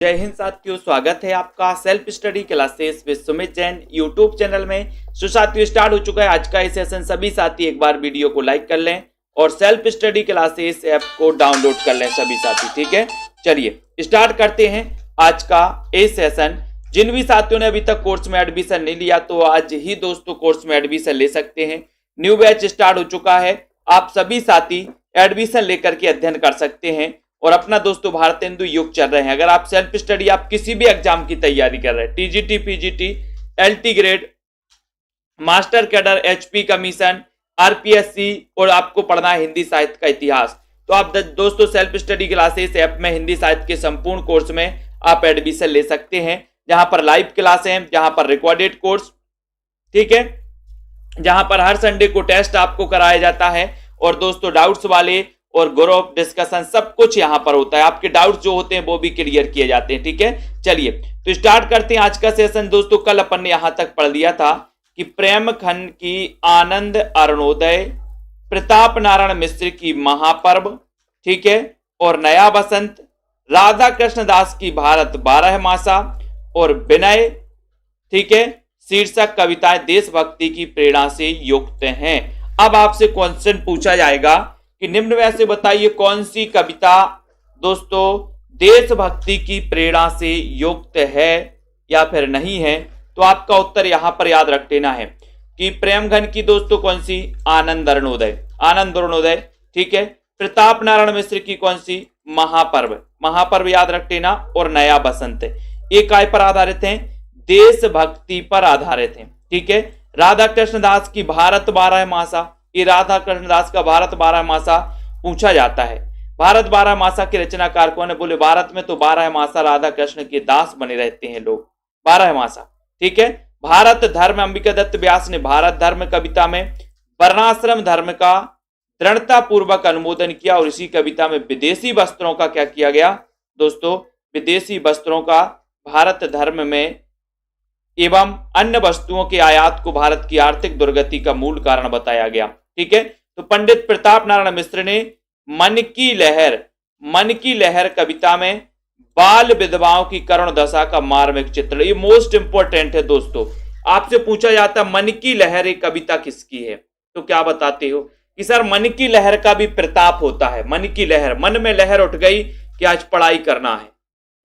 जय हिंद साथियों, स्वागत है आपका self study classes with Sumit Jain YouTube channel में। सो साथियों, स्टार्ट हो चुका है आज का ये सेशन। सभी साथी एक बार वीडियो को लाइक कर लें और सेल्फ स्टडी क्लासेस ऐप को डाउनलोड कर लें सभी साथी, ठीक है। चलिए स्टार्ट करते हैं आज का ये सेशन। जिन भी साथियों ने अभी तक कोर्स में एडमिशन नहीं लिया तो आज ही दोस्तों कोर्स में एडमिशन ले सकते हैं। न्यू बैच स्टार्ट हो चुका है, आप सभी साथी एडमिशन लेकर के अध्ययन कर सकते हैं और अपना दोस्तों भारतेंदु युग चल रहे हैं। अगर आप सेल्फ स्टडी आप किसी भी एग्जाम की तैयारी कर रहे हैं, TGT, PGT, LT grade, master cadre, HP commission, RPSC और आपको पढ़ना है हिंदी साहित्य का इतिहास, तो आप दोस्तों सेल्फ स्टडी क्लासेस ऐप में हिंदी साहित्य के संपूर्ण कोर्स में आप एडमिशन ले सकते हैं। जहां पर लाइव क्लास है, जहां पर रिकॉर्डेड कोर्स, ठीक है, जहां पर हर संडे को टेस्ट आपको कराया जाता है और दोस्तों डाउट्स वाले और ग्रुप डिस्कशन सब कुछ यहां पर होता है। आपके डाउट्स जो होते हैं वो भी क्लियर किए जाते हैं, ठीक है। चलिए तो स्टार्ट करते हैं आज का सेशन। दोस्तों कल अपन ने यहां तक पढ़ लिया था कि प्रेमखंड की आनंद अरुणोदय, प्रताप नारायण मिश्र की महापर्व, ठीक है, और नया बसंत, राधा कृष्ण दास की भारत 12 मासा और विनय, ठीक है, शीर्षक कविताएं देशभक्ति की प्रेरणा से युक्त हैं। अब आपसे क्वेश्चन पूछा जाएगा कि निम्न में से बताइए कौन सी कविता दोस्तों देशभक्ति की प्रेरणा से युक्त है या फिर नहीं है। तो आपका उत्तर यहां पर याद रख लेना है कि प्रेमघन की दोस्तों कौन सी, आनंद अरुणोदय, आनंद अरुणोदय, ठीक है। प्रताप नारायण मिश्र की कौन सी, महापर्व, महापर्व याद रख लेना, और नया बसंत। ये काय पर आधारित हैं, देशभक्ति पर आधारित हैं, ठीक है। राधा कृष्ण दास की भारत 12 मासा, ये राधा कृष्ण दास का भारत 12 मासा पूछा जाता है। भारत 12 मासा के रचनाकार कौन है, बोले भारत में तो 12 मासा राधा कृष्ण के दास बने रहते हैं लोग, 12 मासा, ठीक है। भारत धर्म, अंबिका दत्त व्यास ने भारत धर्म कविता में वर्णाश्रम धर्म का दृढ़ता पूर्वक अनुमोदन किया और इसी कविता में विदेशी वस्त्रों का क्या किया गया दोस्तों, विदेशी वस्त्रों का भारत धर्म में एवं अन्य वस्तुओं के आयात को भारत की आर्थिक दुर्गति का मूल कारण बताया गया, ठीक है। तो पंडित प्रताप नारायण मिश्र ने मन की लहर कविता में बाल विधवाओं की करुण दशा का मार्मिक चित्रण, ये मोस्ट इंपोर्टेंट है दोस्तों। आपसे पूछा जाता है मन की लहर एक कविता किसकी है, तो क्या बताते हो कि सर मन की लहर का भी प्रताप होता है। मन की लहर, मन में लहर उठ गई कि आज पढ़ाई करना है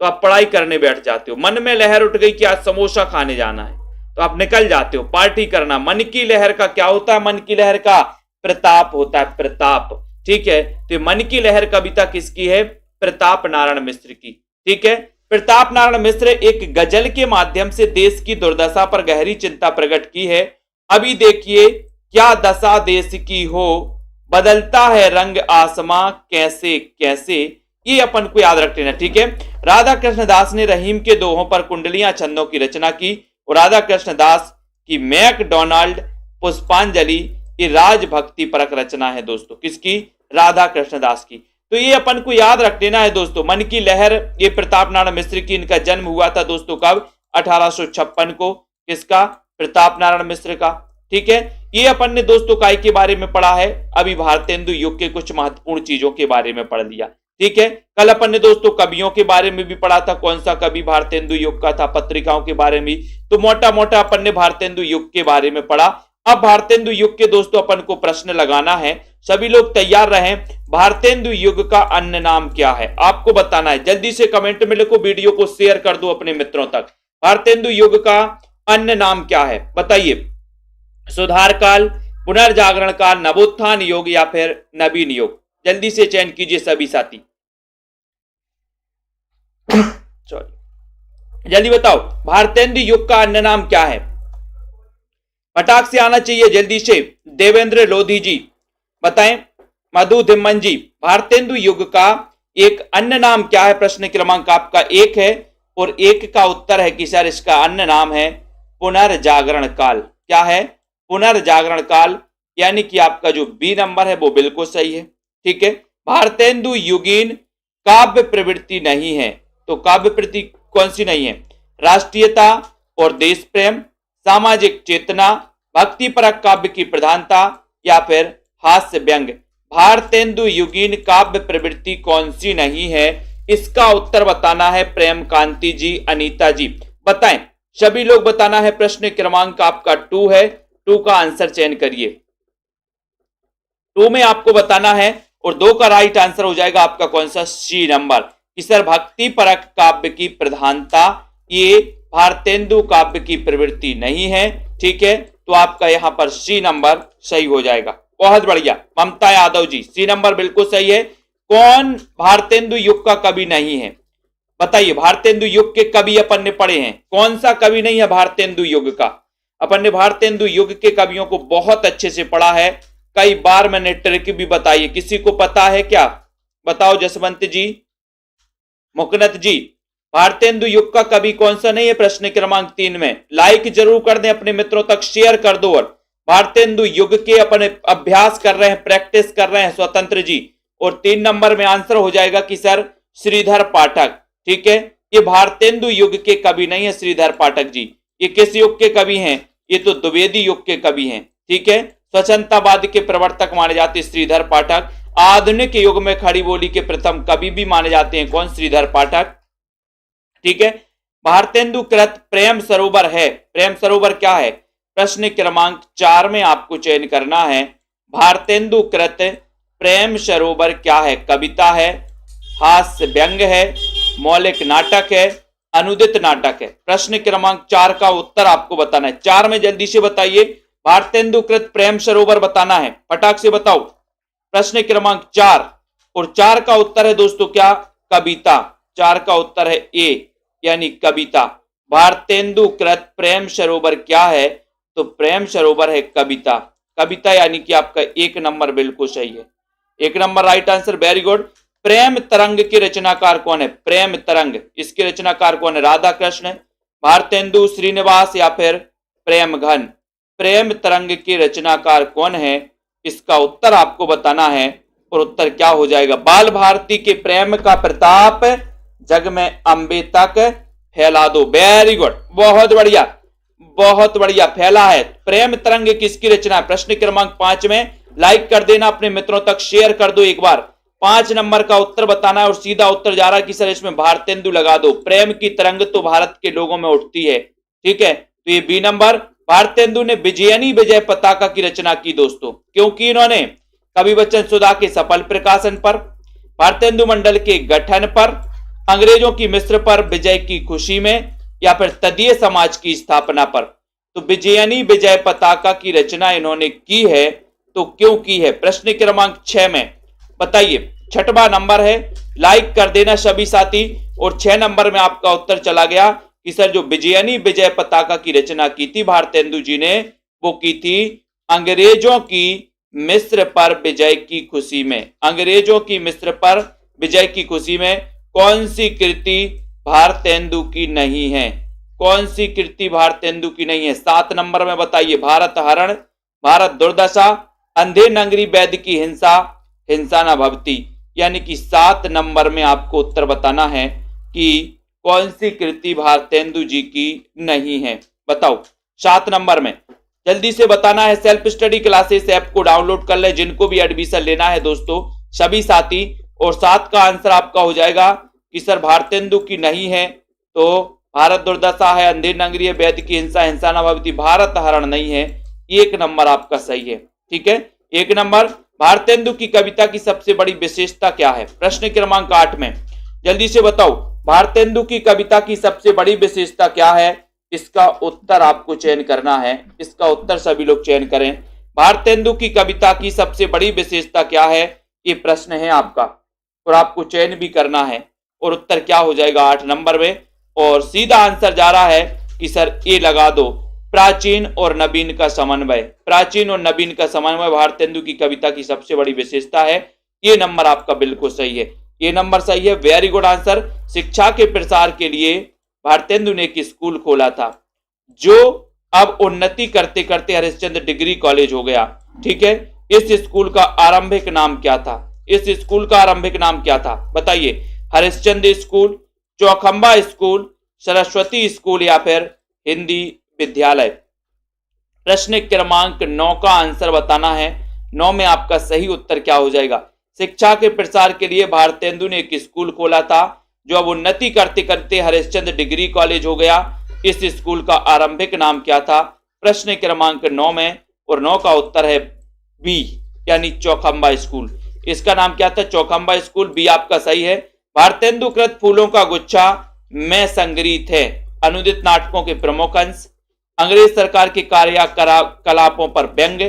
तो आप पढ़ाई करने बैठ जाते हो। मन में लहर उठ गई कि आज समोसा खाने जाना है तो आप निकल जाते हो पार्टी करना। मन की लहर का क्या होता है, मन की लहर का प्रताप होता है, प्रताप, ठीक है। तो मन की लहर कविता किसकी है, प्रताप नारायण मिश्र की, ठीक है। प्रताप नारायण मिश्र एक गजल के माध्यम से देश की दुर्दशा पर गहरी चिंता प्रकट की है। अभी देखिए क्या दशा देश की हो, बदलता है रंग आसमां कैसे कैसे, ये अपन को याद रख लेना, ठीक है। राधा कृष्ण दास ने रहीम के दोहों पर कुंडलियां छंदों की रचना की और राधा कृष्ण दास की मैकडोनाल्ड पुष्पांजलि ये राजभक्ति परक रचना है दोस्तों, किसकी, राधा कृष्ण दास की। तो ये अपन को याद रख लेना है दोस्तों। मन की लहर ये प्रताप नारायण मिश्र की, इनका जन्म हुआ था दोस्तों कब, 1856 को, किसका, प्रताप नारायण मिश्र का, ठीक है। ये अपन ने दोस्तों काय के बारे में पढ़ा है, अभी भारतेंदु युग के कुछ महत्वपूर्ण चीजों के बारे में पढ़ लिया, ठीक है। कल अपन ने दोस्तों कवियों के बारे में भी पढ़ा था, कौन सा कवि भारतेंदु युग का था, पत्रिकाओं के बारे में, तो मोटा मोटा अपन ने भारतेंदु युग के बारे में पढ़ा। अब भारतेंदु युग के दोस्तों अपन को प्रश्न लगाना है, सभी लोग तैयार रहें। भारतेंदु युग का अन्य नाम क्या है आपको बताना है, जल्दी से कमेंट में लिखो, वीडियो को शेयर कर दो अपने मित्रों तक। भारतेंदु युग का अन्य नाम क्या है बताइए, सुधार काल, पुनर्जागरण काल, नवोत्थान युग या फिर नवीन युग, जल्दी से चयन कीजिए सभी साथी, जल्दी बताओ भारतेंदु युग का अन्य नाम क्या है, फटाक से आना चाहिए जल्दी से। देवेंद्र लोधी जी बताएं, मधु धिम्मन जी, भारतेंदु युग का एक अन्य नाम क्या है, प्रश्न क्रमांक आपका 1 है और 1 का उत्तर है कि सर इसका अन्य नाम है पुनर्जागरण काल। क्या है, पुनर्जागरण काल, यानी कि आपका जो बी नंबर है वो बिल्कुल सही है, ठीक है। भारतेंदु युगीन काव्य प्रवृत्ति नहीं है, तो काव्य प्रवृत्ति कौन सी नहीं है, राष्ट्रीयता और देश प्रेम, सामाजिक चेतना, भक्तिपरक काव्य की प्रधानता या फिर हास्य व्यंग। भारतेंदु युगीन काव्य प्रवृत्ति कौन सी नहीं है, इसका उत्तर बताना है प्रेम कांति जी, अनीता जी। बताएं, सभी लोग बताना है। प्रश्न क्रमांक आपका 2 है, 2 का आंसर चयन करिए। 2 में आपको बताना है और 2 का राइट आंसर हो जाएगा आपका कौन सा, सी नंबर कि सर भक्ति परक काव्य की प्रधानता ये भारतेंदु काव्य की प्रवृत्ति नहीं है। ठीक है, तो आपका यहां पर सी नंबर सही हो जाएगा। बहुत बढ़िया, ममता यादव जी, सी नंबर बिल्कुल सही है। कौन भारतेंदु युग का कवि नहीं है? बताइए, भारतेंदु युग के कवि अपन ने पढ़े हैं, कौन सा कवि नहीं है भारतेंदु युग का? अपन ने भारतेंदु युग के कवियों को बहुत अच्छे से पढ़ा है, कई बार मैंने ट्रिक भी बताई है। किसी को पता है क्या? बताओ जसवंत जी, मुकनत जी, भारतेंदु युग का कवि कौन सा नहीं है? प्रश्न क्रमांक 3 में लाइक जरूर कर दें, अपने मित्रों तक शेयर कर दो। और भारतेंदु युग के अपने अभ्यास कर रहे हैं, प्रैक्टिस कर रहे हैं स्वतंत्र जी। और 3 नंबर में आंसर हो जाएगा कि सर श्रीधर पाठक। ठीक है, ये भारतेंदु युग के कवि नहीं है श्रीधर पाठक जी। ये किस युग के कवि हैं? ये तो द्विवेदी युग के कवि हैं। ठीक है, स्वतंत्रतावाद के प्रवर्तक माने जाते श्रीधर पाठक। आधुनिक युग में खड़ी बोली के प्रथम कवि भी माने जाते हैं, कौन? श्रीधर पाठक। ठीक है, भारतेंदु कृत प्रेम सरोवर है, प्रेम सरोवर क्या है? प्रश्न क्रमांक 4 में आपको चयन करना है। भारतेंदु कृत प्रेम सरोवर क्या है? कविता है, हास्य व्यंग है, मौलिक नाटक है, अनुदित नाटक है। प्रश्न क्रमांक 4 का उत्तर आपको बताना है। 4 में जल्दी से बताइए, भारतेंदु कृत प्रेम सरोवर बताना है, फटाक से बताओ। प्रश्न क्रमांक 4, और 4 का उत्तर है दोस्तों क्या? कविता। 4 का उत्तर है ए, यानी कविता। भारतेंदु कृत प्रेम सरोवर क्या है? तो प्रेम सरोवर है कविता। कविता यानी कि आपका 1 नंबर बिल्कुल सही है, 1 number right answer, very good. Prem Tarang के रचनाकार कौन है? प्रेम तरंग, इसके रचनाकार कौन है? राधा कृष्ण, भारतेंदु, श्रीनिवास या फिर प्रेम घन? प्रेम तरंग के रचनाकार कौन है? इसका उत्तर आपको बताना है, और उत्तर क्या हो जाएगा? बाल भारती के प्रेम का प्रताप जग में अंबे तक फैला दो। वेरी गुड, बहुत बढ़िया, बहुत बढ़िया, फैला है। प्रेम तरंग किसकी रचना है? प्रश्न क्रमांक 5 में लाइक कर देना, अपने मित्रों तक शेयर कर दो एक बार। 5 नंबर का उत्तर बताना है, और सीधा उत्तर जा रहा है कि सर इसमें भारतेंदु लगा दो। प्रेम की तरंग तो भारत के लोगों में उठती है। ठीक है, तो ये बी नंबर। भारतेंदु ने विजयनी विजय पताका की रचना की दोस्तों, क्योंकि इन्होंने कवि बच्चन सुधा के सफल प्रकाशन पर, भारतेंदु मंडल के गठन पर, अंग्रेजों की मिस्र पर विजय की खुशी में, या फिर तदीय समाज की स्थापना पर। तो विजयनी विजय पताका की रचना इन्होंने की है, तो क्यों की है? प्रश्न क्रमांक 6 में बताइए, 6वां नंबर है, लाइक कर देना सभी साथी। और 6 नंबर में आपका उत्तर चला गया कि सर जो विजयनी विजय पताका की रचना की थी भारतेंदु जी ने, वो की थी अंग्रेजों की मिस्र पर विजय की खुशी में। अंग्रेजों की मिस्र पर विजय की खुशी में कौन सी कृति भारतेंदु की नहीं है? कौन सी कृति भारतेंदु की नहीं है? 7 नंबर में बताइए, भारत हरण, भारत दुर्दशा, अंधे नंगरी वैद्य की हिंसा, हिंसा न भवती। यानी कि 7 नंबर में आपको उत्तर बताना है कि कौन सी कृति भारतेंदु जी की नहीं है। बताओ 7 नंबर में, जल्दी से बताना है। सेल्फ स्टडी क्लासेस ऐप को डाउनलोड कर ले, जिनको भी एडमिशन लेना है दोस्तों सभी साथी। और 7 का आंसर आपका हो जाएगा कि सर भारतेंदु की नहीं है, तो भारत दुर्दशा है, अंधे नंगरी है, वैद्य की हिंसा, हिंसा न भवती, भारत हरण नहीं है। 1 नंबर आपका सही है। ठीक है, 1 नंबर। भारतेंदु की कविता की सबसे बड़ी विशेषता क्या है? प्रश्न क्रमांक 8 में जल्दी से बताओ, भारतेंदु की कविता की सबसे बड़ी विशेषता क्या है? इसका उत्तर आपको चयन करना है, इसका उत्तर सभी लोग चयन करें। भारतेंदु की कविता की सबसे बड़ी विशेषता क्या है? ये प्रश्न है आपका, और आपको चयन भी करना है, और उत्तर क्या हो जाएगा 8 नंबर में। और सीधा आंसर जा रहा है कि सर ए लगा दो, प्राचीन और नवीन का समन्वय। प्राचीन और नवीन का समन्वय भारतेंदु की कविता की सबसे बड़ी विशेषता है। ये नंबर आपका बिल्कुल सही है, ये नंबर सही है, वेरी गुड आंसर। शिक्षा के प्रसार के लिए भारतेंदु ने एक स्कूल खोला था, जो अब उन्नति करते करते हरिश्चंद्र डिग्री कॉलेज हो गया। ठीक है, इस स्कूल का आरंभिक नाम क्या था? इस स्कूल का आरंभिक नाम क्या था? बताइए, Harishchandra school, Chaukhamba school, Saraswati school, या फिर हिंदी विद्यालय? प्रश्न क्रमांक 9 का आंसर बताना है। 9 में आपका सही उत्तर क्या हो जाएगा? शिक्षा के प्रसार के लिए भारतेंदु ने एक स्कूल खोला था, जो अब उन्नति करते करते हरिश्चंद्र डिग्री कॉलेज हो गया। इस स्कूल का आरंभिक नाम क्या था? प्रश्न क्रमांक 9 में, और 9 का उत्तर है बी, यानी चौखंबा स्कूल। इसका नाम क्या था? चौखंबा स्कूल। बी आपका सही है। भारतेंदु कृत फूलों का गुच्छा में संग्रहित है अनुदित नाटकों के प्रमुख अंश, अंग्रेज सरकार के कार्यकलापों पर व्यंग,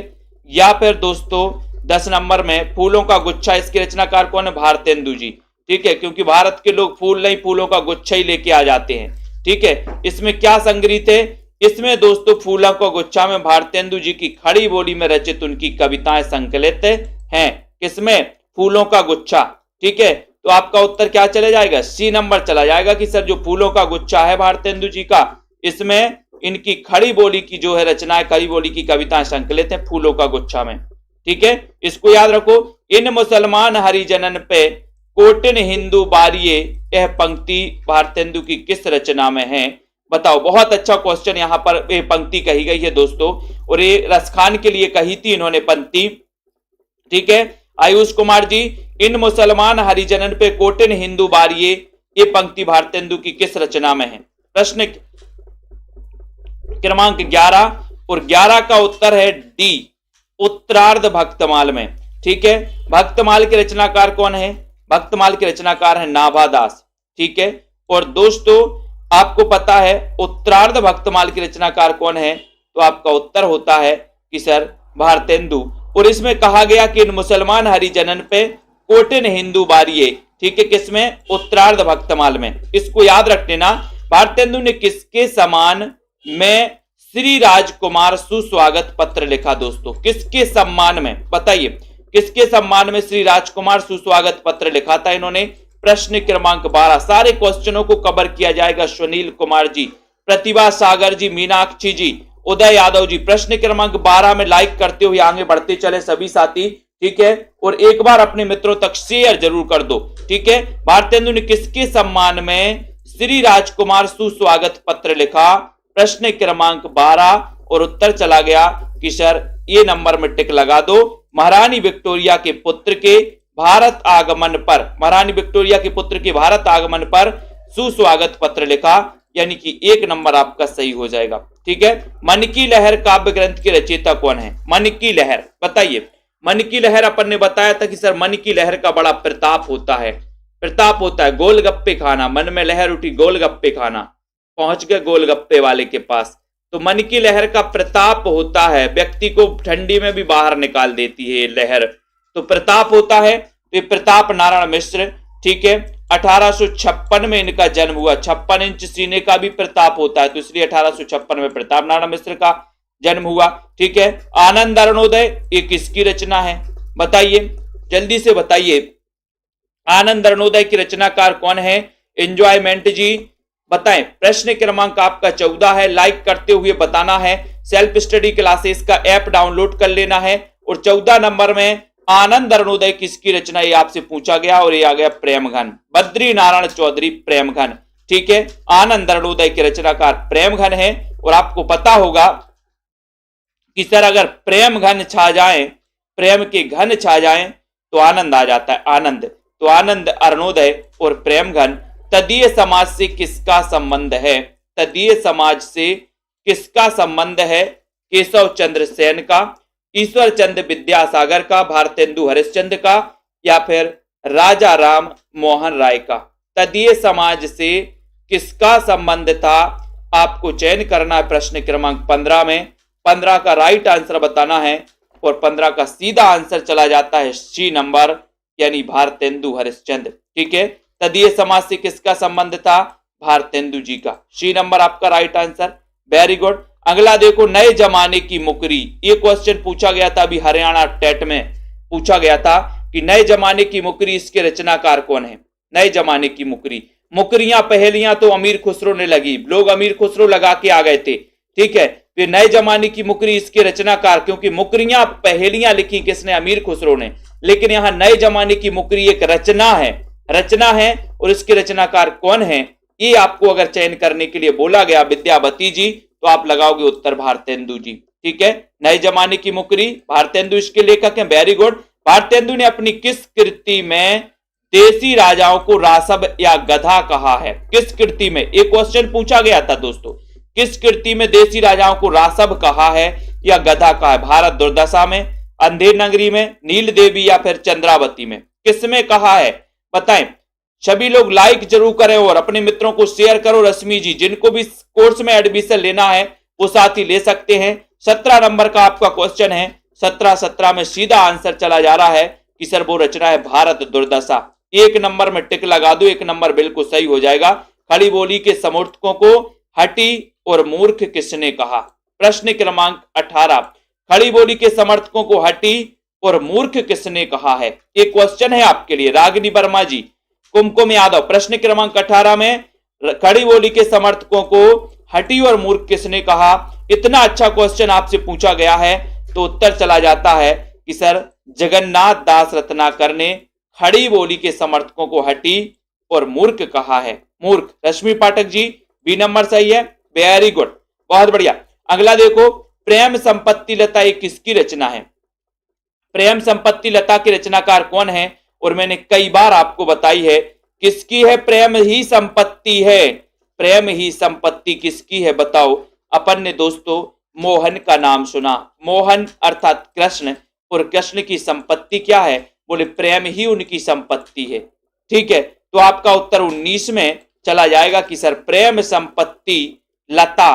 या फिर दोस्तों 10 नंबर में फूलों का गुच्छा, इसके रचनाकार कौन है? भारतेंदु जी। ठीक है, क्योंकि भारत के लोग फूल नहीं, फूलों का गुच्छा ही लेके आ जाते हैं। ठीक है, इसमें क्या संग्रहित है? इसमें दोस्तों फूलों का गुच्छा में भारतेंदु जी की खड़ी बोली में रचित उनकी कविताएं संकलित हैं। किसमें? फूलों का गुच्छा। ठीक है, तो आपका उत्तर क्या चले जाएगा? सी नंबर चला जाएगा कि सर जो फूलों का गुच्छा है भारतेंदु जी का, इसमें इनकी खड़ी बोली की जो है रचनाएं, खड़ी बोली की कविताएं संकलित है फूलों का गुच्छा में। ठीक है, इसको याद रखो। इन मुसलमान हरिजनन पे कोटिन हिंदू बारिये, यह पंक्ति भारतेंदु की किस रचना में है? बताओ। बहुत अच्छा क्वेश्चन यहाँ पर ये पंक्ति कही गई है दोस्तों, और ये रसखान के लिए कही थी इन्होंने पंक्ति। ठीक है, आयुष कुमार जी, इन मुसलमान हरिजनन पे कोटिन हिंदू बारिये, ये पंक्ति भारतेंदु की किस रचना में है? प्रश्न क्रमांक 11, और 11 का उत्तर है डी, उत्तरार्ध भक्तमाल में। ठीक है, भक्तमाल के रचनाकार कौन है? भक्तमाल के रचनाकार है नाभादास। ठीक है, और दोस्तों आपको पता है उत्तरार्ध भक्तमाल के रचनाकार कौन है? तो आपका उत्तर होता है कि सर भारतेंदु। और इसमें कहा गया कि इन मुसलमान हरिजनन पे कोटिन हिंदू बारिये। ठीक है, किसमें? उत्तरार्ध भक्तमाल में। इसको याद रख लेना। भारतेंदु ने किसके सम्मान में श्री राजकुमार सुस्वागत पत्र लिखा दोस्तों? किसके सम्मान में? बताइए, किसके सम्मान में श्री राजकुमार सुस्वागत पत्र लिखा था इन्होंने? प्रश्न क्रमांक 12। सारे क्वेश्चनों को कवर किया जाएगा। सुनील कुमार जी, प्रतिभा सागर जी, मीनाक्षी जी, उदय यादव जी, प्रश्न क्रमांक 12 में लाइक करते हुए आगे बढ़ते चले सभी साथी। ठीक है, और एक बार अपने मित्रों तक शेयर जरूर कर दो। ठीक है, भारतेंदु ने किसके सम्मान में श्री राजकुमार सुस्वागत पत्र लिखा? प्रश्न क्रमांक 12, और उत्तर चला गया कि सर ये नंबर में टिक लगा दो। महारानी विक्टोरिया के पुत्र के भारत आगमन पर, महारानी विक्टोरिया के पुत्र के भारत आगमन पर सुस्वागत पत्र लिखा, यानी कि 1 नंबर आपका सही हो जाएगा। ठीक है, मन की लहर काव्य ग्रंथ के रचयिता कौन है? मन की लहर, बताइए। मन की लहर अपन ने बताया था कि सर मन की लहर का बड़ा प्रताप होता है। प्रताप होता है गोलगप्पे खाना, मन में लहर उठी गोलगप्पे खाना, पहुंच गए गोलगप्पे वाले के पास। तो मन की लहर का प्रताप होता है, व्यक्ति को ठंडी में भी बाहर निकाल देती है लहर, तो प्रताप होता है। तो ये प्रताप नारायण मिश्र। ठीक है, 1856 में इनका जन्म हुआ। 56 इंच सीने का भी प्रताप होता है, तो इसलिए 1856 में प्रताप नारायण मिश्र का जन्म हुआ। ठीक है, आनंद अरुणोदय ये किसकी रचना है? बताइए, जल्दी से बताइए। आनंद अरुणोदय की रचनाकार कौन है? एंजॉयमेंट जी, बताएं। प्रश्न क्रमांक आपका 14 है। लाइक करते हुए बताना है। सेल्फ स्टडी क्लासेस का ऐप डाउनलोड कर लेना है। और 14 नंबर में आनंद अरुणोदय किसकी रचना, ये आपसे पूछा गया, और ये आ गया प्रेमघन, बद्री नारायण चौधरी प्रेमघन। ठीक है, आनंद अरुणोदय के रचनाकार प्रेमघन है। और आपको पता होगा कि सर अगर प्रेम घन छा जाए, प्रेम के घन छा जाए तो आनंद आ जाता है, आनंद। तो आनंद अरुणोदय और प्रेम घन तदीय समाज से किसका संबंध है? तदीय समाज से किसका संबंध है? केशव चंद्र सेन का, ईश्वर चंद्र विद्यासागर का, भारतेंदु हरिश्चंद्र का, या फिर राजा राम मोहन राय का? तदीय समाज से किसका संबंध था? आपको चयन करना है प्रश्न क्रमांक 15 में। 15 का राइट आंसर बताना है, और 15 का सीधा आंसर चला जाता है सी नंबर, यानी भारतेंदु हरिश्चंद्र। ठीक है, तदीय समाज से किसका संबंध था? भारतेंदु जी का। सी नंबर आपका राइट आंसर। Very good. अगला देखो, नए जमाने की मुकरी। ये क्वेश्चन पूछा गया था अभी हरियाणा टेट में, पूछा गया था कि नए जमाने की मुकरी, इसके रचनाकार कौन है? नए जमाने की मुकरी। मुकरियां पहेलियां तो अमीर खुसरो ने लगी, लोग अमीर खुसरो लगा के आ गए थे। ठीक है, फिर नए जमाने की मुकरी इसके रचनाकार, क्योंकि मुकरियां पहेलियां लिखी किसने? अमीर खुसरो ने। लेकिन यहां नए जमाने की मुकरी एक रचना है, रचना है, और इसके रचनाकार कौन है? ये आपको अगर चयन करने के लिए बोला गया विद्यावती जी, तो आप लगाओगे उत्तर भारतेंदु जी। ठीक है, नए जमाने की मुकरी भारतेंदु इसके लेखक हैं। Very good. भारतेंदु ने अपनी किस कृति में देसी राजाओं को रासब या गधा कहा है? किस कृति में? एक क्वेश्चन पूछा गया था दोस्तों, किस कृति में देसी राजाओं को रासब कहा है या गधा कहा है? भारत दुर्दशा में, अंधेर नगरी में, नील देवी या फिर चंद्रावती में? किसमें कहा है बताएं। सभी लोग लाइक जरूर करें और अपने मित्रों को शेयर करो। रश्मि जी, जिनको भी कोर्स में एडमिशन लेना है वो साथ ही ले सकते हैं। 17 नंबर का आपका क्वेश्चन है। 17 में सीधा आंसर चला जा रहा है कि सर वो रचना है भारत दुर्दशा। 1 नंबर में टिक लगा दो, 1 नंबर बिल्कुल सही हो जाएगा। खड़ी बोली के समर्थकों को हठी और मूर्ख किसने कहा? प्रश्न क्रमांक 18, खड़ी बोली के समर्थकों को हठी और मूर्ख किसने कहा है? एक क्वेश्चन है आपके लिए रागिनी वर्मा जी, कुमकुम यादव। प्रश्न क्रमांक 18 में खड़ी बोली के समर्थकों को हठी और मूर्ख किसने कहा? इतना अच्छा क्वेश्चन आपसे पूछा गया है तो उत्तर चला जाता है कि सर जगन्नाथ दास रत्नाकर ने खड़ी बोली के समर्थकों को हठी और मूर्ख कहा है। मूर्ख। रश्मि पाठक जी, बी नंबर सही है, वेरी गुड, बहुत बढ़िया। अगला देखो, प्रेम संपत्ति लता ये किसकी रचना है? प्रेम संपत्ति लता के रचनाकार कौन है? और मैंने कई बार आपको बताई है किसकी है? प्रेम ही संपत्ति है। प्रेम ही संपत्ति किसकी है बताओ? अपन ने दोस्तों मोहन का नाम सुना, मोहन अर्थात कृष्ण, और कृष्ण की संपत्ति क्या है? बोले प्रेम ही उनकी संपत्ति है। ठीक है, तो आपका उत्तर 19 में चला जाएगा कि सर प्रेम संपत्ति लता,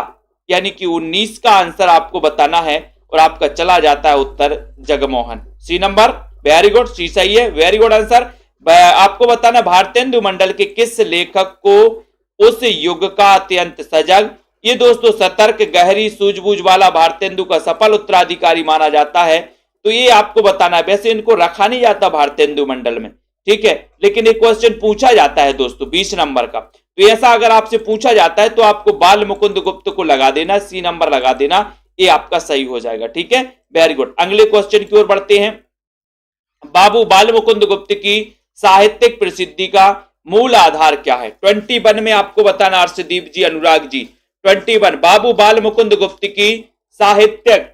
यानी कि 19 का आंसर आपको बताना है और आपका चला जाता है उत्तर Jagmohan. C number, very good, C सही है, वेरी गुड आंसर। आपको बताना भारतेंदु मंडल के किस लेखक को उस युग का अत्यंत सजग, ये दोस्तों सतर्क, गहरी सूझबूझ वाला भारतेंदु का सफल उत्तराधिकारी माना जाता है? तो ये आपको बताना है। वैसे इनको रखा नहीं जाता भारतेंदु मंडल में, ठीक है, लेकिन एक क्वेश्चन पूछा जाता है दोस्तों 20 नंबर का। तो ऐसा अगर आपसे पूछा जाता है तो आपको बाल मुकुंद गुप्त को लगा देना, सी नंबर लगा देना, ये आपका सही हो जाएगा। ठीक है, वेरी गुड। अगले क्वेश्चन की ओर बढ़ते हैं। बाबू बाल मुकुंद गुप्त की साहित्यिक प्रसिद्धि का मूल आधार क्या है? 21 में आपको बताना, अर्शदीप जी, अनुराग जी, 21 बाबू बाल मुकुंद गुप्त की साहित्यिक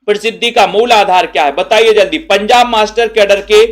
प्रसिद्धि का मूल आधार क्या है? बताइए जल्दी। पंजाब मास्टर कैडर के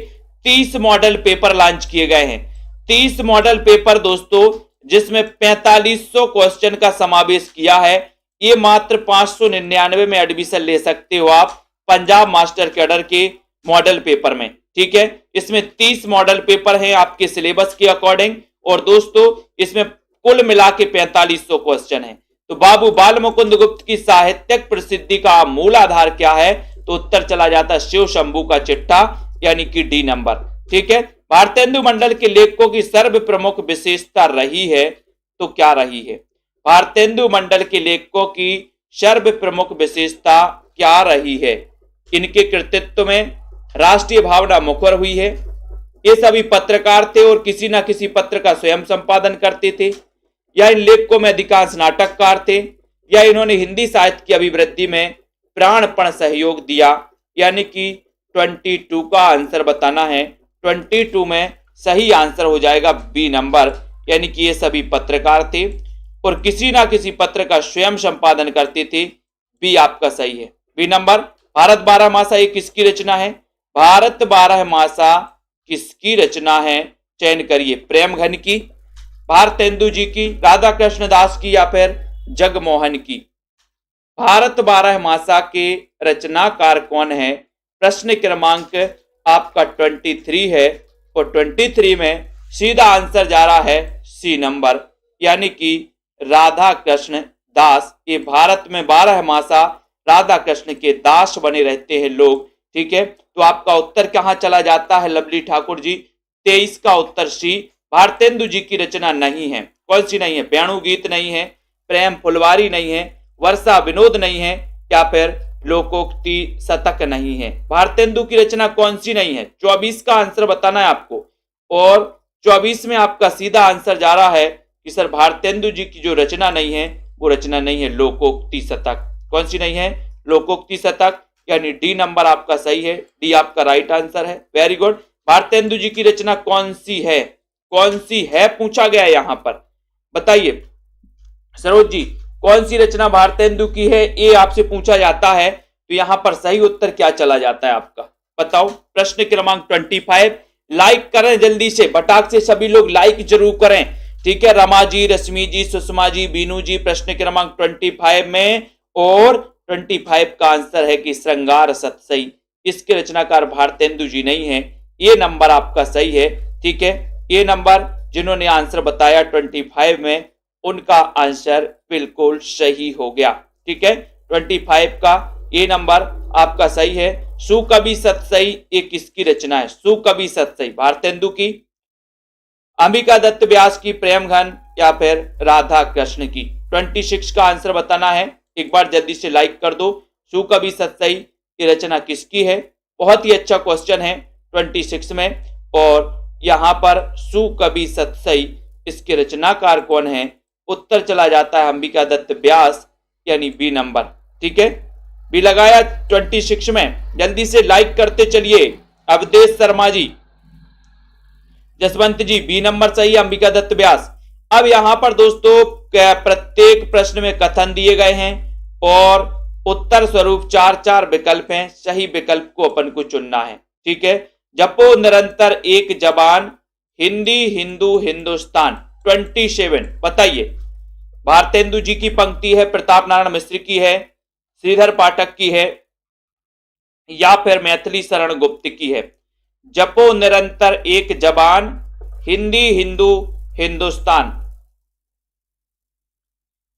30 मॉडल पेपर लॉन्च किए गए हैं। 30 मॉडल पेपर दोस्तों, जिसमें 4500 क्वेश्चन का समावेश किया है। ये मात्र 599 में एडमिशन ले सकते हो आप पंजाब मास्टर कैडर के मॉडल पेपर में। ठीक है, इसमें 30 मॉडल पेपर हैं आपके सिलेबस के अकॉर्डिंग, और दोस्तों इसमें कुल मिला के 4500 क्वेश्चन है। तो बाबू बाल मुकुंद गुप्त की साहित्यिक प्रसिद्धि का मूल आधार क्या है? तो उत्तर चला जाता है शिव शंभू का चिट्ठा, यानी कि डी नंबर। ठीक है, भारतेंदु मंडल के लेखकों की सर्व प्रमुख विशेषता रही है, तो क्या रही है? भारतेंदु मंडल के लेखकों की सर्व प्रमुख विशेषता क्या रही है? इनके कृतित्व में राष्ट्रीय भावना मुखर हुई है। ये सभी पत्रकार थे और किसी ना किसी पत्र का स्वयं संपादन करते थे, या इन लेखकों में अधिकांश नाटककार थे, या इन्होंने हिंदी साहित्य की अभिवृद्धि में प्राणपण सहयोग दिया? यानी कि 22 का आंसर बताना है। 22 में सही आंसर हो जाएगा बी नंबर, यानी कि ये सभी पत्रकार थे और किसी ना किसी पत्र का स्वयं संपादन करते थे। बी आपका सही है, बी नंबर। भारत 12 मासा ये किसकी रचना है? भारत 12 मासा किसकी रचना है? चयन करिए। प्रेम घन की, भारतेंदु जी की, राधा कृष्ण दास की, या फिर जगमोहन की? भारत 12 मासा के रचनाकार कौन है? प्रश्न क्रमांक आपका 23 है और 23 में सीधा आंसर जा रहा है सी नंबर, यानी कि राधा कृष्ण दास। ये भारत में 12 मासा राधा कृष्ण के दास बने रहते हैं लोग। ठीक है, तो आपका उत्तर कहां चला जाता है लवली ठाकुर जी? 23 का उत्तर सी, भारतेंदु जी की रचना नहीं है। कौन सी नहीं है? वेणु गीत नहीं है, प्रेम फुलवारी नहीं है, वर्षा विनोद नहीं है, या फिर लोकोक्ति शतक नहीं है। भारतेंदु की रचना कौन सी नहीं है? 24 का आंसर बताना है आपको, और 24 में आपका सीधा आंसर जा रहा है कि सर भारतेंदु जी की जो रचना नहीं है वो रचना नहीं है लोकोक्ति शतक। कौन सी नहीं है? लोकोक्ति शतक, यानी डी नंबर आपका सही है। डी आपका राइट आंसर है, वेरी गुड। भारतेंदु जी की रचना कौन सी है? कौन सी है पूछा गया यहां पर, बताइए सरोज जी, कौन सी रचना भारतेंदु की है? ये आपसे पूछा जाता है, तो यहां पर सही उत्तर क्या चला जाता है आपका? बताओ प्रश्न क्रमांक 25। लाइक करें जल्दी से, बटाक से सभी लोग लाइक जरूर करें, ठीक है। रमा जी, रश्मि जी, सुषमा जी, बीनू जी, प्रश्न क्रमांक 25 में, और 25 का आंसर है कि श्रृंगार सतसई। इसके रचनाकार भारतेंदु जी नहीं है। ये नंबर आपका सही है, ठीक है। ये नंबर जिन्होंने आंसर बताया 25 में, उनका आंसर बिल्कुल सही हो गया, ठीक है। 25 का ये नंबर आपका सही है। सुकवि सतसई ये किसकी रचना है? सुकवि सतसई भारतेंदु की, अंबिका दत्त व्यास की, प्रेमघन, या फिर राधा कृष्ण की। 26 का आंसर बताना है, एक बार जल्दी से लाइक कर दो। सुकवि सतसई की रचना किसकी है? बहुत ही अच्छा क्वेश्चन है 26 में, और यहां पर सुकवि सतसई इसके रचनाकार कौन है? उत्तर चला जाता है अंबिका दत्त व्यास, यानी बी नंबर, ठीक है। बी लगाया 26 में, जल्दी से लाइक करते चलिए। अवधेश शर्मा जी, जसवंत जी, बी नंबर सही, अंबिका दत्त व्यास। अब यहां पर दोस्तों प्रत्येक प्रश्न में कथन दिए गए हैं और उत्तर स्वरूप 4-4 विकल्प हैं। सही विकल्प को अपन को चुनना है, ठीक है। जपो निरंतर एक जबान, हिंदी हिंदू हिंदुस्तान। 27 बताइए। भारतेंदु जी की पंक्ति है, प्रताप नारायण मिश्र की है, श्रीधर पाठक की है, या फिर मैथिली शरण गुप्त की है? जपो निरंतर एक जबान, हिंदी हिंदू हिंदुस्तान।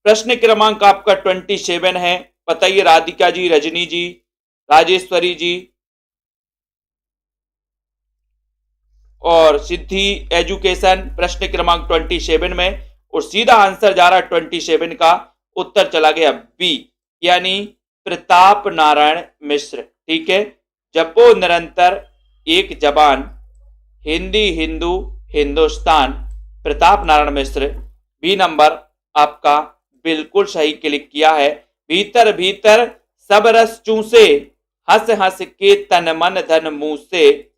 प्रश्न क्रमांक आपका 27 है, बताइए। राधिका जी, रजनी जी, राजेश्वरी जी और सिद्धि एजुकेशन, प्रश्न क्रमांक 27 में, और सीधा आंसर जा रहा है 27 का, उत्तर चला गया बी, यानी प्रताप नारायण मिश्र, ठीक है। जपो निरंतर एक जबान, हिंदी हिंदू हिंदुस्तान, प्रताप नारायण मिश्र। बी नंबर आपका बिल्कुल सही क्लिक किया है। भीतर भीतर सब रस चूसे, हंस हंस के तन मन धन मुंह से,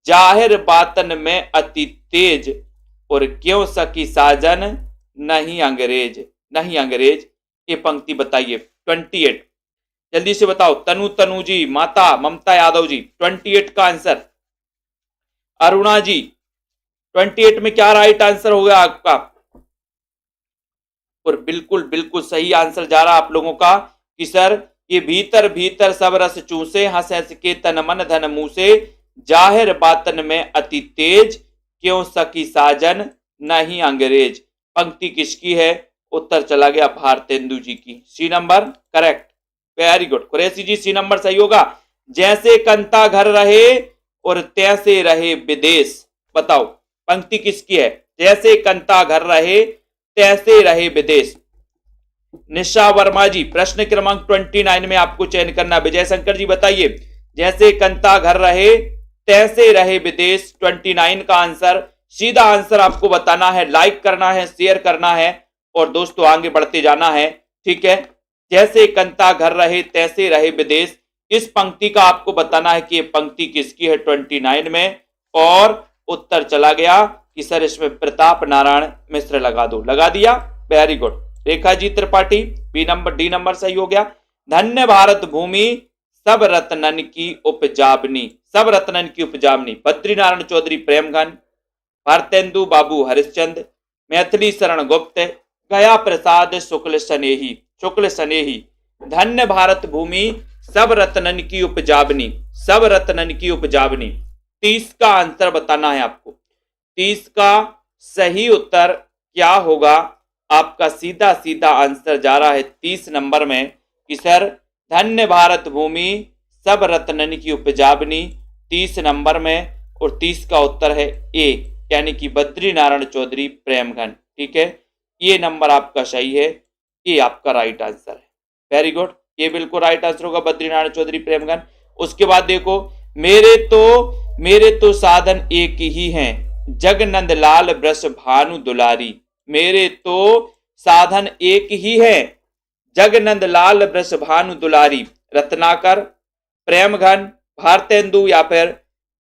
जाहिर बातन में अति तेज, और क्यों सकी साजन नहीं अंग्रेज, नहीं अंग्रेज। ये पंक्ति बताइए। 28 जल्दी से बताओ। तनु जी, माता ममता यादव जी, 28 का आंसर। अरुणा जी, 28 में क्या राइट आंसर होगा आपका? और बिल्कुल बिल्कुल सही आंसर जा रहा आप लोगों का कि सर ये भीतर भीतर सब रस चूसे, हंस हंस के तन मन धन मुंह से, जाहिर बातन में अति तेज, क्यों सकी साजन नहीं अंग्रेज। पंक्ति किसकी है? उत्तर चला गया भारतेंदु जी की। C number correct, very good. Qureshi ji, C number सही होगा। जैसे कंता घर रहे और तैसे रहे विदेश, बताओ पंक्ति किसकी है? जैसे कंता घर रहे तैसे रहे विदेश। निशा वर्मा जी, प्रश्न क्रमांक 29 में आपको चयन करना। विजय शंकर जी बताइए। जैसे कंता घर रहे तैसे रहे विदेश, 29 का आंसर। सीधा आंसर आपको बताना है, लाइक करना है, शेयर करना है और दोस्तों आगे बढ़ते जाना है, ठीक है। जैसे कंता घर रहे तैसे रहे विदेश, इस पंक्ति का आपको बताना है कि ये पंक्ति किसकी है 29 में, और उत्तर चला गया कि सर इसमें प्रताप नारायण मिश्र लगा दो। लगा दिया, very good. Rekha ji Tripathi, B number, D number सही हो गया। धन्य भारत भूमि सब रत्नन की उपजाबनी, सब रत्नन की उपजाबनी। बद्रीनारायण चौधरी प्रेमघन, भारतेंदु बाबू हरिश्चंद्र, मैथिली शरण गुप्त, गया प्रसाद शुक्ल सनेही, शुक्ल सनेही। धन्य भारत भूमि सब रत्नन की उपजाबनी, सब रत्नन की उपजाबनी। 30 का आंसर बताना है आपको। 30 का सही उत्तर क्या होगा आपका? सीधा सीधा आंसर जा रहा है 30 नंबर में कि सर धन्य भारत भूमि सब रत्नन की उपजाबनी, 30 नंबर में, और 30 का उत्तर है ए, यानी कि बद्रीनारायण चौधरी प्रेमघन, ठीक है। ये नंबर आपका सही है, ये आपका राइट आंसर है। वेरी गुड, ये बिल्कुल राइट आंसर होगा बद्रीनारायण चौधरी प्रेमघन। उसके बाद देखो, मेरे तो साधन एक ही हैं, जगनंद लाल वृष भानु दुलारी। मेरे तो साधन एक ही है, जगनंद लाल वृष भानु दुलारी। रत्नाकर, प्रेमघन, भारतेंदु या फिर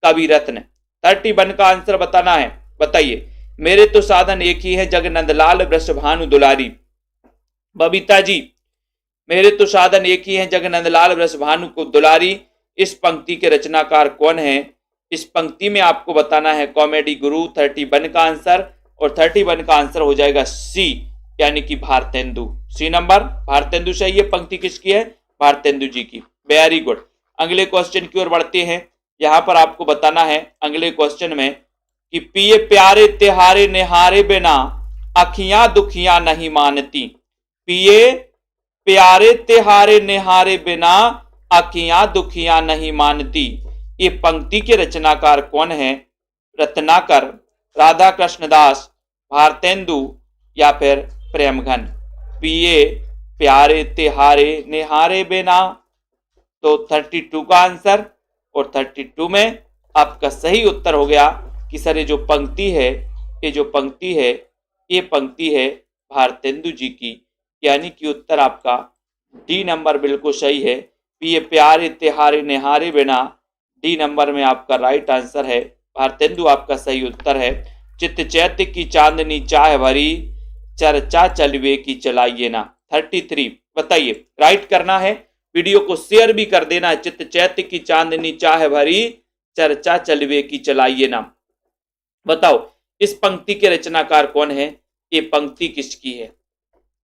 कवि रत्न। 31 का आंसर बताना है, बताइए। मेरे तो साधन एक ही है, जगनंद लाल वृष भानु दुलारी। बबीता जी, मेरे तो साधन एक ही है, जगनंद लाल वृष भानु को दुलारी। इस पंक्ति के रचनाकार कौन है? इस पंक्ति में आपको बताना है कॉमेडी गुरु। 31 का आंसर, और 31 का आंसर हो जाएगा सी, यानी कि भारतेंदु। सी नंबर भारतेंदु सही है। पंक्ति किसकी है? भारतेंदु जी की। Very good. अगले क्वेश्चन की ओर बढ़ते हैं। यहां पर आपको बताना है अगले क्वेश्चन में कि पिए प्यारे तिहारे निहारे बिना अखियां दुखियां नहीं मानती। पिए प्यारे तिहारे निहारे बिना अखियां दुखियां नहीं मानती। ये पंक्ति के रचनाकार कौन है? रत्नाकर, राधा कृष्णदास, भारतेंदु या फिर प्रेमघन। पिए प्यारे तिहारे निहारे बिना, तो 32 का आंसर, और 32 में आपका सही उत्तर हो गया कि सर ये जो पंक्ति है, ये पंक्ति है भारतेंदु जी की, यानी कि उत्तर आपका डी नंबर बिल्कुल सही है। पिए प्यारे तिहारे निहारे बिना, डी नंबर में आपका राइट आंसर है। भारतेंदु आपका सही उत्तर है। चित्त चैत्य की चांदनी चाह भरी, चर्चा चलवे की चलाइए ना। 33 बताइए, राइट करना है, वीडियो को शेयर भी कर देना। चित्त चैत्य की चांदनी चाह भरी, चर्चा चलवे की चलाइए ना। बताओ इस पंक्ति के रचनाकार कौन है? ये पंक्ति किसकी है?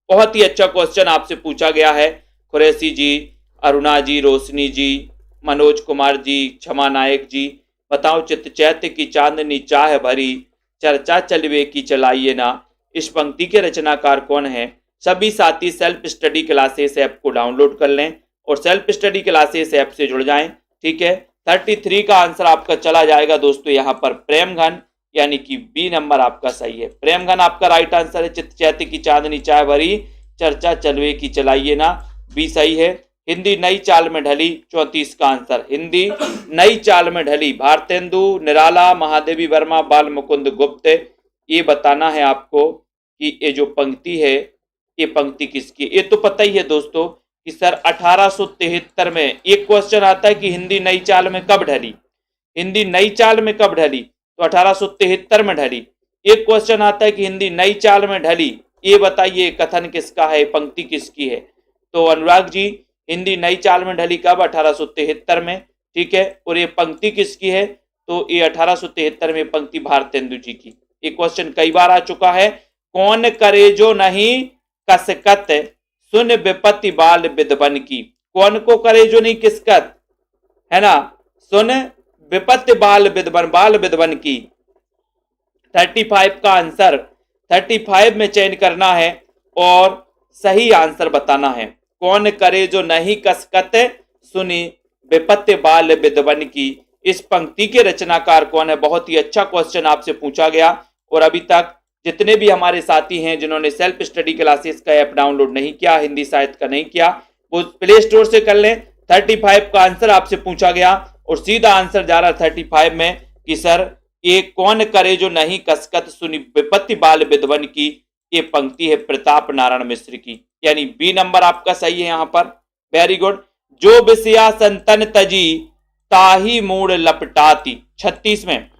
बहुत ही अच्छा क्वेश्चन आपसे पूछा गया है। कुरैशी जी, अरुणा जी, रोशनी जी, मनोज कुमार जी, क्षमा नायक जी, बताओ चित्त चैत्य की चांदनी चाह भरी, चर्चा चलवे की चलाइए ना। इस पंक्ति के रचनाकार कौन है? सभी साथी सेल्फ स्टडी क्लासेस ऐप को डाउनलोड कर लें और सेल्फ स्टडी क्लासेस ऐप से जुड़ जाएं। ठीक है, 33 का आंसर आपका चला जाएगा दोस्तों यहाँ पर प्रेमघन, यानी कि बी नंबर आपका सही है। प्रेमघन आपका राइट आंसर है। चित्त चैत्य की चांदनी चाह भरी, चर्चा चलवे की चलाइए ना, बी सही है। हिंदी नई चाल में ढली, 34 का आंसर। हिंदी नई चाल में ढली, भारतेंदु, निराला, महादेवी वर्मा, बाल मुकुंद गुप्त। ये बताना है आपको कि ये जो पंक्ति है, ये पंक्ति किसकी? ये तो पता ही है दोस्तों कि सर 1873 में एक क्वेश्चन आता है कि हिंदी नई चाल में कब ढली। हिंदी नई चाल में कब ढली? तो 1873 में ढली। एक क्वेश्चन आता है कि हिंदी नई चाल में ढली, ये बताइए कथन किसका है, पंक्ति किसकी है? तो अनुराग जी, हिंदी नई चाल में ढली कब? 1873 में। ठीक है, और ये पंक्ति किसकी है? तो ये 1873 में पंक्ति भारतेंदु जी की। ये क्वेश्चन कई बार आ चुका है। कौन करे जो नहीं कसकत, सुन विपत्ति बाल विद्वन की। कौन को करे जो नहीं किसकत, है ना, सुन विपत्ति बाल विद्वन की। 35 का आंसर, 35 में चयन करना है और सही आंसर बताना है। कौन करे जो नहीं कसकत, सुनी विपत्ति बाल विद्वन की। इस पंक्ति के रचनाकार कौन है? बहुत ही अच्छा क्वेश्चन आपसे पूछा गया। और अभी तक जितने भी हमारे साथी हैं जिन्होंने सेल्फ स्टडी क्लासेस का ऐप डाउनलोड नहीं किया, हिंदी साहित्य का नहीं किया, वो प्ले स्टोर से कर लें। 35 का आंसर आपसे पूछा गया और सीधा आंसर जा रहा 35 में कि सर ये कौन करे जो नहीं कसकत, सुनी विपत्ति बाल विद्वन की। ये पंक्ति है प्रताप नारायण मिश्र की, यानी बी नंबर आपका सही है यहाँ पर। Very good. जो विषया संतन तजी, ताही मूड लपटाती। 36 में,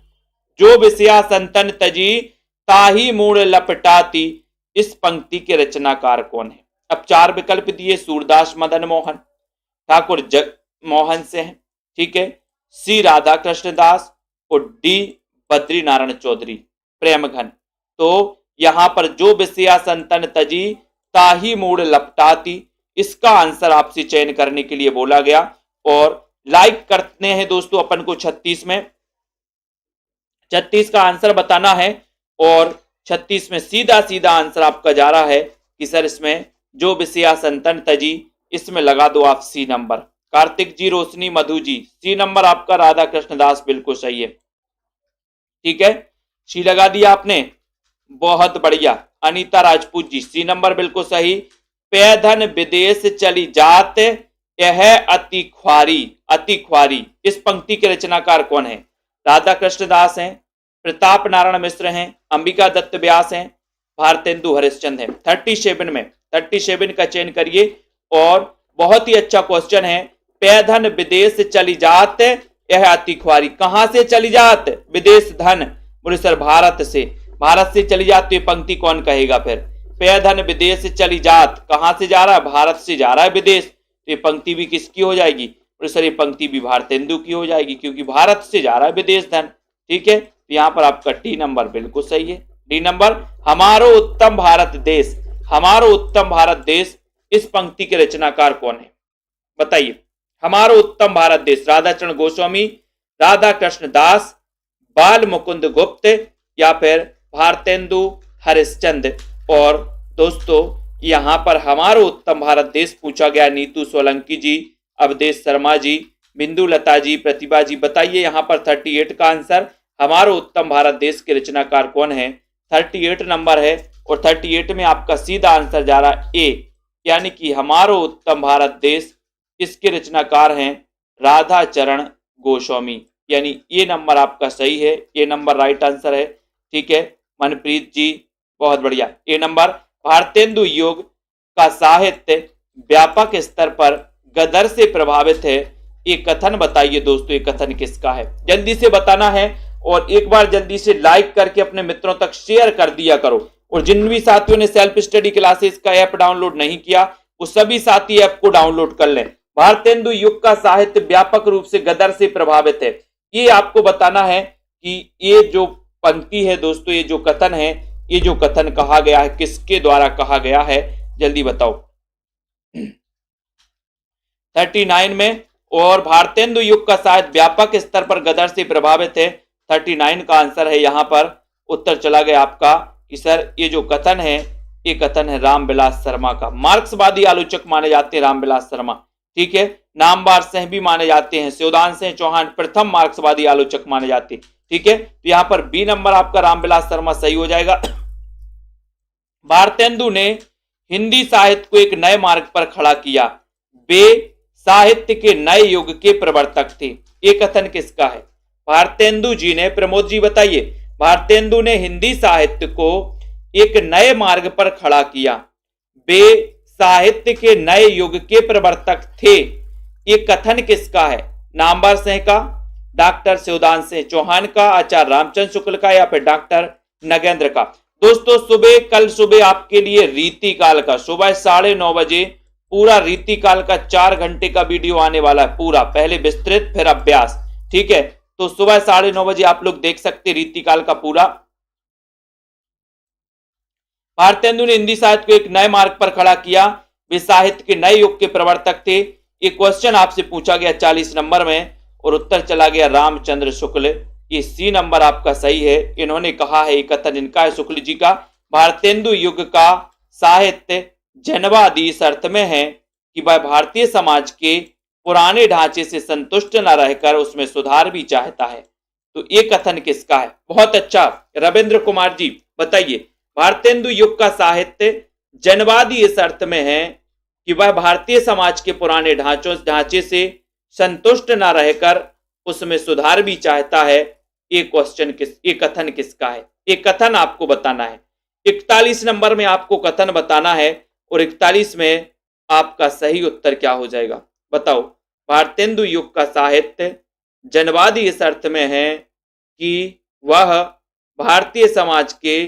जो विषया संतन तजी, ताही मूड लपटाती। इस पंक्ति के रचनाकार कौन है? अब 4 विकल्प दिए। सूरदास मदन मोहन, ठाकुर जग मोहन से हैं, ठीक है, सी राधा कृष्णदास और डी बद्री नारायण चौधरी प्रेमघन। तो यहां पर जो विषया संतन तजी, ताही मूड लपटाती, इसका आंसर आपसे चयन करने के लिए बोला गया। और लाइक करते हैं दोस्तों अपन को 36 में। 36 का आंसर बताना है और 36 में सीधा सीधा आंसर आपका जा रहा है कि सर इसमें जो विषया संतन तजी, इसमें लगा दो आप सी नंबर। कार्तिक जी, रोशनी, मधु जी, सी नंबर आपका राधा कृष्णदास बिल्कुल सही है। ठीक है, सी लगा दिया आपने, बहुत बढ़िया। अनीता राजपूत जी, सी नंबर बिल्कुल सही। पैधन विदेश चली जात, यह अति ख्वारी, अति ख्वारी। इस पंक्ति के रचनाकार कौन है? राधा कृष्णदास हैं, प्रताप नारायण मिश्र हैं, अंबिका दत्त व्यास हैं, भारतेंदु हरिश्चंद्र हैं। 37 में 37 का चयन करिए। और बहुत ही अच्छा क्वेश्चन है। पैधन विदेश चली जात, यह अति ख्वारी। कहां से चली जात? विदेश धन, बोले सर भारत से। भारत से चली जात, तो ये पंक्ति कौन कहेगा फिर? पैधन विदेश चली जात, कहां से जा रहा है? भारत से जा रहा है विदेश, तो ये पंक्ति भी किसकी हो जाएगी? और सर ये पंक्ति भी भारतेंदु की हो जाएगी क्योंकि भारत से जा रहा है विदेश धन। ठीक है, तो यहाँ पर आपका डी नंबर बिल्कुल सही है। डी नंबर, हमारो उत्तम भारत देश, हमारो उत्तम भारत देश, इस पंक्ति के रचनाकार कौन है बताइए। हमारो उत्तम भारत देश, राधाचरण गोस्वामी, राधा कृष्ण दास, बाल मुकुंद गुप्त या फिर भारतेंदु हरिश्चंद्र। और दोस्तों यहां पर हमारो उत्तम भारत देश पूछा गया नीतू सोलंकी जी, अवधेश शर्मा जी, बिंदु लता जी, प्रतिभा जी। बताइए यहां पर 38 का आंसर हमारो उत्तम भारत देश के रचनाकार कौन है, 38 नंबर है। और 38 में आपका सीधा आंसर जा रहा है ए, यानी कि हमारो उत्तम भारत देश, इसके रचनाकार हैं राधाचरण गोस्वामी, यानी ये नंबर आपका सही है, ये नंबर राइट आंसर है। ठीक है मनप्रीत जी, बहुत बढ़िया। ये नंबर, भारतेंदु युग का साहित्य व्यापक स्तर पर गदर से प्रभावित है, ये कथन बताइए दोस्तों, ये कथन किसका है, जल्दी से बताना है। और एक बार जल्दी से लाइक करके अपने मित्रों तक शेयर कर दिया करो। और जिन भी साथियों ने सेल्फ स्टडी क्लासेस का ऐप डाउनलोड नहीं किया वो सभी साथी ऐप को डाउनलोड कर लें। भारतेंदु युग का साहित्य व्यापक रूप से गदर से प्रभावित है, ये आपको बताना है कि ये जो पंक्ति है दोस्तों, ये जो कथन है, ये जो कथन कहा गया है किसके द्वारा कहा गया है, जल्दी बताओ। 39 में। और भारतेंदु युग का साहित्य व्यापक स्तर पर गदर से प्रभावित है, 39 का आंसर है। यहां पर उत्तर चला गया आपका कि सर ये जो कथन है, ये कथन है रामविलास शर्मा का। मार्क्सवादी आलोचक माने जाते हैं रामविलास शर्मा। ठीक है, नामवर सिंह भी माने जाते हैं, शिवदान सिंह चौहान प्रथम मार्क्सवादी आलोचक माने जाते हैं। ठीक है, तो यहां पर बी नंबर आपका रामविलास शर्मा सही हो जाएगा। भारतेंदु ने हिंदी साहित्य को एक नए मार्ग पर खड़ा किया, वे साहित्य के नए युग के प्रवर्तक थे, ये कथन किसका है। भारतेंदु जी ने, प्रमोद जी बताइए, भारतेंदु ने हिंदी साहित्य को एक नए मार्ग पर खड़ा किया, वे साहित्य के नए युग के प्रवर्तक थे, ये कथन किसका है। नामवर सिंह का, डॉक्टर शिवदान सिंह चौहान का, आचार्य रामचंद्र शुक्ल का या फिर डॉक्टर नगेंद्र का। दोस्तों सुबह, कल सुबह आपके लिए रीतिकाल का, सुबह 9:30 बजे पूरा रीतिकाल का 4 घंटे का वीडियो आने वाला है पूरा, पहले विस्तृत फिर अभ्यास। ठीक है, तो सुबह 9:30 बजे आप लोग देख सकते रीतिकाल का पूरा। भारतेंदु ने हिंदी साहित्य को एक नए मार्ग पर खड़ा किया, वे साहित्य के नए युग के प्रवर्तक थे, ये क्वेश्चन आपसे पूछा गया 40 नंबर में और उत्तर चला गया रामचंद्र शुक्ल, ये सी नंबर आपका सही है। इन्होंने कहा है, कथन इनका है शुक्ल जी का, भारतेंदु युग का साहित्य जनवादी इस अर्थ में है कि वह भारतीय समाज के पुराने ढांचे से संतुष्ट न रहकर उसमें सुधार भी चाहता है। तो ये कथन किसका है। बहुत अच्छा रविंद्र कुमार जी बताइए, भारतेंदु युग का साहित्य जनवादी इस अर्थ में है कि वह भारतीय समाज के पुराने ढांचे से संतुष्ट न रहकर उसमें सुधार भी चाहता है, ये कथन किसका है, ये कथन आपको बताना है। 41 नंबर में आपको कथन बताना है और 41 में आपका सही उत्तर क्या हो जाएगा बताओ। भारतेंदु युग का साहित्य जनवादी इस अर्थ में है कि वह भारतीय समाज के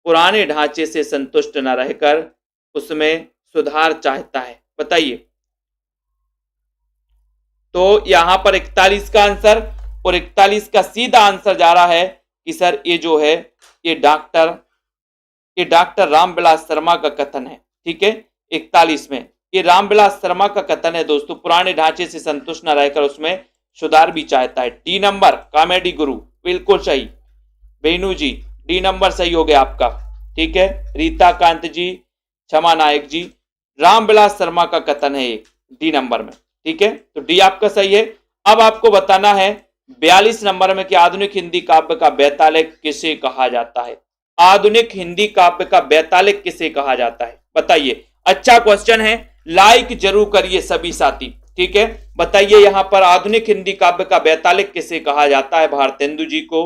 पुराने ढांचे से संतुष्ट न रहकर उसमें सुधार चाहता है, बताइए। तो यहां पर 41 का आंसर और 41 का सीधा आंसर जा रहा है कि सर ये जो है ये डॉक्टर रामविलास शर्मा का कथन है। ठीक है, 41 में ये रामविलास शर्मा का कथन है दोस्तों, पुराने ढांचे से संतुष्ट न रहकर उसमें सुधार भी चाहता है। डी नंबर कॉमेडी गुरु बिल्कुल सही, बेनू जी डी नंबर सही हो गया आपका। ठीक है, रीता कांत जी, क्षमा नायक जी, रामविलास शर्मा का कथन है ये डी नंबर में। ठीक है, तो डी आपका सही है। अब आपको बताना है 42 नंबर में कि आधुनिक हिंदी काव्य का बेतालिक किसे कहा जाता है। आधुनिक हिंदी काव्य का बेतालिक किसे कहा जाता है बताइए। अच्छा क्वेश्चन है, लाइक जरूर करिए सभी साथी। ठीक है, बताइए यहां पर आधुनिक हिंदी काव्य का बेतालिक किसे कहा जाता है। भारतेंदु जी को,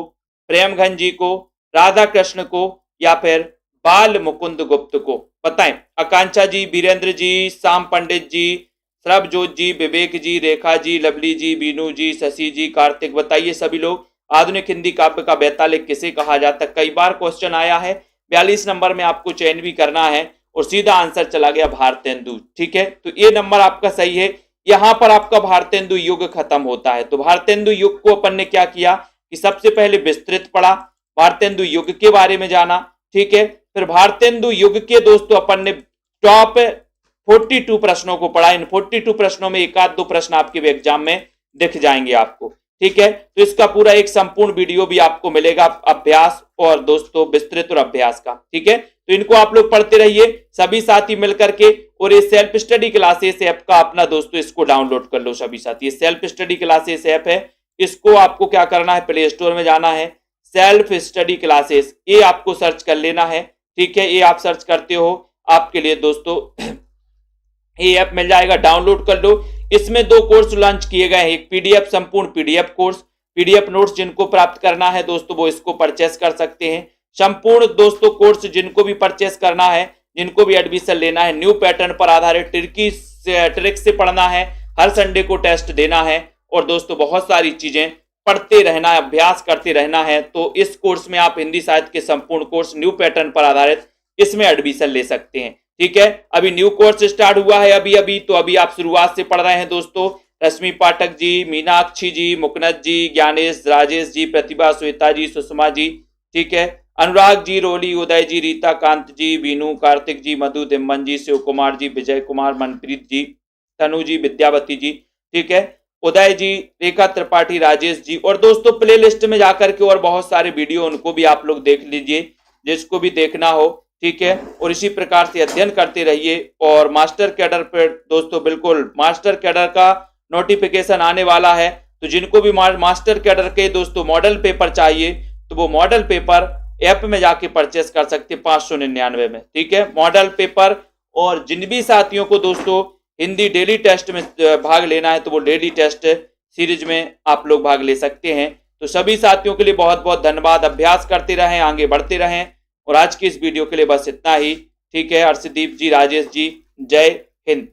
प्रेमघन जी को, राधा कृष्ण को या फिर बाल मुकुंद गुप्त को, बताएं। आकांक्षा जी, वीरेंद्र जी, श्याम पंडित जी, सरबजोत जी, विवेक जी, रेखा जी, लवली जी, बीनू जी, शशि जी, कार्तिक, बताइए सभी लोग आधुनिक हिंदी काव्य का बेतालिक किसे कहा जाता है। कई बार क्वेश्चन आया है, 42 नंबर में आपको चयन भी करना है और सीधा आंसर चला गया भारतेंदु। ठीक है, तो ये नंबर आपका सही है, यहां पर आपका भारतेंदु युग खत्म होता है। तो भारतेंदु युग को अपन ने क्या किया कि सबसे पहले विस्तृत पढ़ा, भारतेंदु युग के बारे में जाना, ठीक है। फिर भारतेंदु युग के दोस्तों अपन ने टॉप 42 प्रश्नों को पढ़ा। इन 42 प्रश्नों में एक आध दो प्रश्न आपके एग्जाम में दिख जाएंगे आपको, ठीक है। तो इसका पूरा एक संपूर्ण वीडियो भी आपको मिलेगा अभ्यास और दोस्तों विस्तृत और अभ्यास का, ठीक है। तो इनको आप लोग पढ़ते रहिए सभी साथी मिलकर के, और ये सेल्फ स्टडी क्लासेस ऐप का अपना दोस्तों इसको डाउनलोड कर लो सभी साथी। ये सेल्फ स्टडी क्लासेस ऐप है, इसको आपको क्या करना है, प्ले स्टोर में जाना है, सेल्फ स्टडी क्लासेस ये आपको सर्च कर लेना है, ठीक है। ये आप सर्च करते हो आपके लिए दोस्तों ये ऐप मिल जाएगा, डाउनलोड कर लो। इसमें 2 कोर्स लॉन्च किए गए हैं, एक पीडीएफ संपूर्ण पीडीएफ कोर्स, पीडीएफ नोट्स जिनको प्राप्त करना है दोस्तों वो इसको परचेस कर सकते हैं। संपूर्ण दोस्तों कोर्स जिनको भी परचेस करना है, जिनको भी एडमिशन लेना है, न्यू पैटर्न पर आधारित ट्रिक से पढ़ना है, हर संडे को टेस्ट देना है, और दोस्तों बहुत सारी चीजें पढ़ते रहना है, अभ्यास करते रहना है। तो इस कोर्स में आप हिंदी साहित्य के संपूर्ण कोर्स न्यू पैटर्न पर आधारित इसमें एडमिशन ले सकते हैं, ठीक है। अभी न्यू कोर्स स्टार्ट हुआ है अभी तो अभी आप शुरुआत से पढ़ रहे हैं दोस्तों। रश्मि पाठक जी, मीनाक्षी जी, मुकनद जी, ज्ञानेश, राजेश जी, प्रतिभा, श्वेता जी, सुषमा जी, ठीक है, अनुराग जी, रोली, उदय जी, रीता कांत जी, बीनू, कार्तिक जी, मधु, दिम्मन जी, शिव कुमार जी, विजय कुमार, मनप्रीत जी, तनु जी, विद्यावती जी, ठीक है, उदय जी, रेखा त्रिपाठी, राजेश जी। और दोस्तों प्ले लिस्ट में जाकर के और बहुत सारे वीडियो उनको भी आप लोग देख लीजिए जिसको भी देखना हो, ठीक है। और इसी प्रकार से अध्ययन करते रहिए। और मास्टर कैडर पे दोस्तों बिल्कुल मास्टर कैडर का नोटिफिकेशन आने वाला है, तो जिनको भी मास्टर कैडर के दोस्तों मॉडल पेपर चाहिए तो वो मॉडल पेपर ऐप में जाके परचेस कर सकते 599 में, ठीक है, मॉडल पेपर। और जिन भी साथियों को दोस्तों हिंदी डेली टेस्ट में भाग लेना है तो वो डेली टेस्ट सीरीज में आप लोग भाग ले सकते हैं। तो सभी साथियों के लिए बहुत बहुत धन्यवाद। अभ्यास करते रहें, आगे बढ़ते रहें। और आज की इस वीडियो के लिए बस इतना ही, ठीक है। अर्शदीप जी, राजेश जी, जय हिंद।